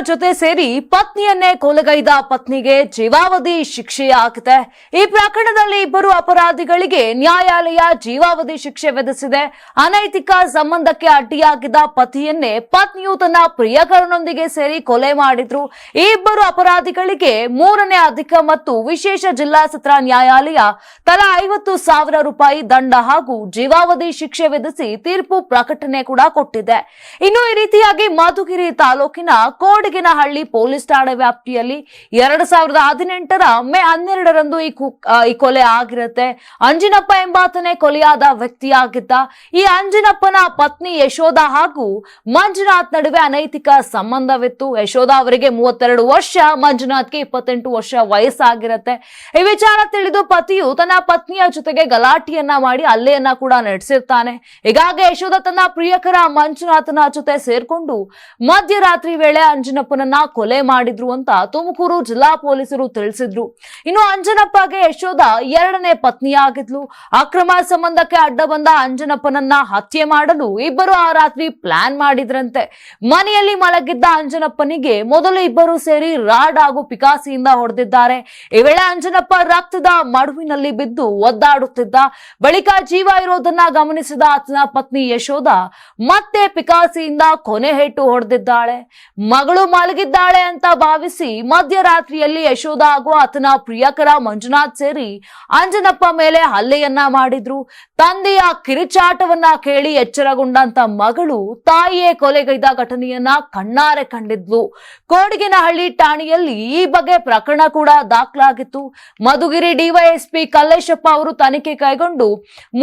ಜೊತೆ ಸೇರಿ ಪತ್ನಿಯನ್ನೇ ಕೊಲೆಗೈದ ಪತ್ನಿಗೆ ಜೀವಾವಧಿ ಶಿಕ್ಷೆಯಾಗಿದೆ. ಈ ಪ್ರಕರಣದಲ್ಲಿ ಇಬ್ಬರು ಅಪರಾಧಿಗಳಿಗೆ ನ್ಯಾಯಾಲಯ ಜೀವಾವಧಿ ಶಿಕ್ಷೆ ವಿಧಿಸಿದೆ. ಅನೈತಿಕ ಸಂಬಂಧಕ್ಕೆ ಅಡ್ಡಿಯಾಗಿದ್ದ ಪತಿಯನ್ನೇ ಪತ್ನಿಯು ತನ್ನ ಪ್ರಿಯಕರನೊಂದಿಗೆ ಸೇರಿ ಕೊಲೆ ಮಾಡಿದ್ರು. ಈ ಇಬ್ಬರು ಅಪರಾಧಿಗಳಿಗೆ 3ನೇ ಅಧಿಕ ಮತ್ತು ವಿಶೇಷ ಜಿಲ್ಲಾ ಸತ್ರ ನ್ಯಾಯಾಲಯ ತಲಾ 50,000 ರೂಪಾಯಿ ದಂಡ ಹಾಗೂ ಜೀವಾವಧಿ ಶಿಕ್ಷೆ ವಿಧಿಸಿ ತೀರ್ಪು ಪ್ರಕಟಣೆ ಕೂಡ ಕೊಟ್ಟಿದೆ. ಇನ್ನು ಈ ರೀತಿಯಾಗಿ ಮಧುಗಿರಿ ತಾಲೂಕಿನ ಕೋಡಿಗೇನಹಳ್ಳಿ ಪೊಲೀಸ್ ಠಾಣೆ ವ್ಯಾಪ್ತಿಯಲ್ಲಿ 2018ರ ಮೇ 12ರಂದು ಈ ಕೊಲೆ ಆಗಿರುತ್ತೆ. ಅಂಜಿನಪ್ಪ ಎಂಬಾತನೇ ಕೊಲೆಯಾದ ವ್ಯಕ್ತಿಯಾಗಿದ್ದ. ಈ ಅಂಜಿನಪ್ಪನ ಪತ್ನಿ ಯಶೋಧ ಹಾಗೂ ಮಂಜುನಾಥ್ ನಡುವೆ ಅನೈತಿಕ ಸಂಬಂಧವಿತ್ತು. ಯಶೋಧ ಅವರಿಗೆ 32 ವರ್ಷ, ಮಂಜುನಾಥ್ಗೆ 28 ವರ್ಷ ವಯಸ್ಸಾಗಿರುತ್ತೆ. ಈ ವಿಚಾರ ತಿಳಿದು ಪತಿಯು ತನ್ನ ಪತ್ನಿಯ ಜೊತೆಗೆ ಗಲಾಟೆಯನ್ನ ಮಾಡಿ ಹಲ್ಲೆಯನ್ನ ಕೂಡ ನಡೆಸಿರ್ತಾನೆ. ಹೀಗಾಗಿ ಯಶೋಧ ತನ್ನ ಪ್ರಿಯಕರ ಮಂಜುನಾಥನ ಜೊತೆ ಸೇರ್ಕೊಂಡು ಮಧ್ಯರಾತ್ರಿ ವೇಳೆ ಅಂಜನಪ್ಪನನ್ನ ಕೊಲೆ ಮಾಡಿದ್ರು ಅಂತ ತುಮಕೂರು ಜಿಲ್ಲಾ ಪೊಲೀಸರು ತಿಳಿಸಿದ್ರು. ಇನ್ನು ಅಂಜನಪ್ಪಗೆ ಯಶೋಧ 2ನೇ ಪತ್ನಿಯಾಗಿದ್ಲು. ಅಕ್ರಮ ಸಂಬಂಧಕ್ಕೆ ಅಡ್ಡ ಬಂದ ಅಂಜನಪ್ಪನನ್ನ ಹತ್ಯೆ ಮಾಡಲು ಇಬ್ಬರು ಆ ರಾತ್ರಿ ಪ್ಲಾನ್ ಮಾಡಿದ್ರಂತೆ. ಮನೆಯಲ್ಲಿ ಮಲಗಿದ್ದ ಅಂಜನಪ್ಪನಿಗೆ ಮೊದಲು ಇಬ್ಬರು ಸೇರಿ ರಾಡ್ ಹಾಗೂ ಪಿಕಾಸಿಯಿಂದ ಹೊಡೆದಿದ್ದಾರೆ. ಈ ವೇಳೆ ಅಂಜನಪ್ಪ ರಕ್ತದ ಮಡುವಿನಲ್ಲಿ ಬಿದ್ದು ಒದ್ದಾಡುತ್ತಿದ್ದ. ಬಳಿಕ ಜೀವ ಇರೋದನ್ನ ಗಮನಿಸಿದ ಆತನ ಪತ್ನಿ ಯಶೋಧ ಮತ್ತೆ ಪಿಕಾಸಿಯಿಂದ ಕೊನೆ ಹೇಟು ಹೊಡೆದಿದ್ದಾಳೆ. ಮಗಳು ಮಲಗಿದ್ದಾಳೆ ಅಂತ ಭಾವಿಸಿ ಮಧ್ಯರಾತ್ರಿಯಲ್ಲಿ ಯಶೋಧ ಹಾಗೂ ಆತನ ಪ್ರಿಯಕರ ಮಂಜುನಾಥ್ ಸೇರಿ ಅಂಜನಪ್ಪ ಮೇಲೆ ಹಲ್ಲೆಯನ್ನ ಮಾಡಿದ್ರು. ತಂದೆಯ ಕಿರುಚಾಟವನ್ನ ಕೇಳಿ ಎಚ್ಚರಗೊಂಡಂತ ಮಗಳು ತಾಯಿಯೇ ಕೊಲೆಗೈದ ಘಟನೆಯನ್ನ ಕಣ್ಣಾರೆ ಕಂಡಿದ್ಲು. ಕೋಡಿಗೇನಹಳ್ಳಿ ಠಾಣೆಯಲ್ಲಿ ಈ ಬಗ್ಗೆ ಪ್ರಕರಣ ಕೂಡ ದಾಖಲಾಗಿತ್ತು. ಮಧುಗಿರಿ ಡಿವೈಎಸ್ಪಿ ಕಲ್ಲೇಶಪ್ಪ ಅವರು ತನಿಖೆ ಕೈಗೊಂಡು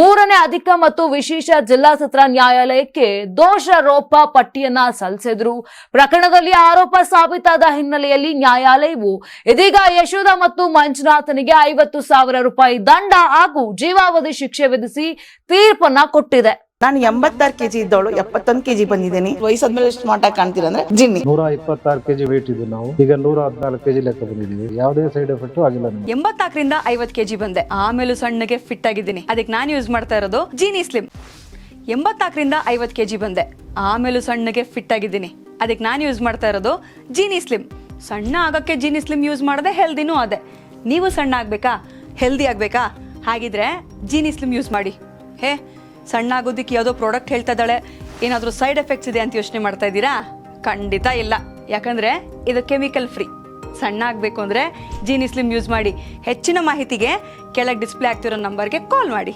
3ನೇ ಅಧಿಕ ಮತ್ತು ವಿಶೇಷ ಜಿಲ್ಲಾ ಸತ್ರ ನ್ಯಾಯಾಲಯಕ್ಕೆ ದೋಷಾರೋಪ ಪಟ್ಟಿಯನ್ನ ಸಲ್ಲಿಸಿದ್ರು. ಪ್ರಕರಣದಲ್ಲಿ ಆರೋಪ ಸಾಬೀತಾದ ಹಿನ್ನೆಲೆಯಲ್ಲಿ ನ್ಯಾಯಾಲಯವು ಇದೀಗ ಯಶೋಧ ಮತ್ತು ಮಂಜುನಾಥನಿಗೆ 50,000 ರೂಪಾಯಿ ದಂಡ ಹಾಗೂ ಜೀವಾವಧಿ ಶಿಕ್ಷೆ ವಿಧಿಸಿ ತೀರ್ಪನ್ನ ಕೊಟ್ಟಿದೆ. ನಾನು 86 ಕೆಜಿ ಇದ್ದವಳು 71 ಕೆಜಿ ಬಂದಿದ್ದೀನಿ. ವಯಸ್ಸಾದ್ಮೇಲೆ ಸ್ಮಾರ್ಟ್ ಆಗಿ ಕಾಣ್ತೀರ ಅಂದ್ರೆ ಜಿನ್ನಿ. 126 ಕೆಜಿ ವೇಟ್ ಇದ್ದು ನಾವು ಈಗ 114 ಕೆಜಿ ಲೆಕ್ಕ ಬಂದಿದ್ದೀವಿ. ಯಾವುದೇ ಸೈಡ್ ಎಫೆಕ್ಟ್ ಆಗಿಲ್ಲ. 84ರಿಂದ 50 ಕೆಜಿ ಬಂದೆ. ಆಮೇಲೆ ಸಣ್ಣಗೆ ಫಿಟ್ ಆಗಿದ್ದೀನಿ. ಅದಕ್ಕೆ ನಾನು ಯೂಸ್ ಮಾಡ್ತಾ ಇರೋದು ಜೀನಿ ಸ್ಲಿಮ್. 84ರಿಂದ 50 ಕೆಜಿ ಬಂದೆ. ಆಮೇಲೆ ಸಣ್ಣಗೆ ಫಿಟ್ ಆಗಿದ್ದೀನಿ. ಅದಕ್ಕೆ ನಾನು ಯೂಸ್ ಮಾಡ್ತಾ ಇರೋದು ಜೀನಿ ಸ್ಲಿಮ್. ಸಣ್ಣ ಆಗಕ್ಕೆ ಜೀನಿ ಸ್ಲಿಮ್ ಯೂಸ್ ಮಾಡದೆ ಹೆಲ್ದಿನೂ ಅದೇ. ನೀವು ಸಣ್ಣ ಆಗ್ಬೇಕಾ, ಹೆಲ್ದಿ ಆಗ್ಬೇಕಾ? ಹಾಗಿದ್ರೆ ಜೀನಿ ಸ್ಲಿಮ್ ಯೂಸ್ ಮಾಡಿ. ಸಣ್ಣ ಆಗೋದಕ್ಕೆ ಯಾವುದೋ ಪ್ರಾಡಕ್ಟ್ ಹೇಳ್ತಾ ಇದ್ದಾಳೆ, ಏನಾದರೂ ಸೈಡ್ ಎಫೆಕ್ಟ್ಸ್ ಇದೆ ಅಂತ ಯೋಚನೆ ಮಾಡ್ತಾ ಇದ್ದೀರಾ? ಖಂಡಿತ ಇಲ್ಲ. ಯಾಕಂದ್ರೆ ಇದು ಕೆಮಿಕಲ್ ಫ್ರೀ. ಸಣ್ಣ ಆಗಬೇಕು ಅಂದರೆ ಜೀನಿ ಸ್ಲಿಮ್ ಯೂಸ್ ಮಾಡಿ. ಹೆಚ್ಚಿನ ಮಾಹಿತಿಗೆ ಕೆಳಗೆ ಡಿಸ್ಪ್ಲೇ ಆಗ್ತಿರೋ ನಂಬರ್ಗೆ ಕಾಲ್ ಮಾಡಿ.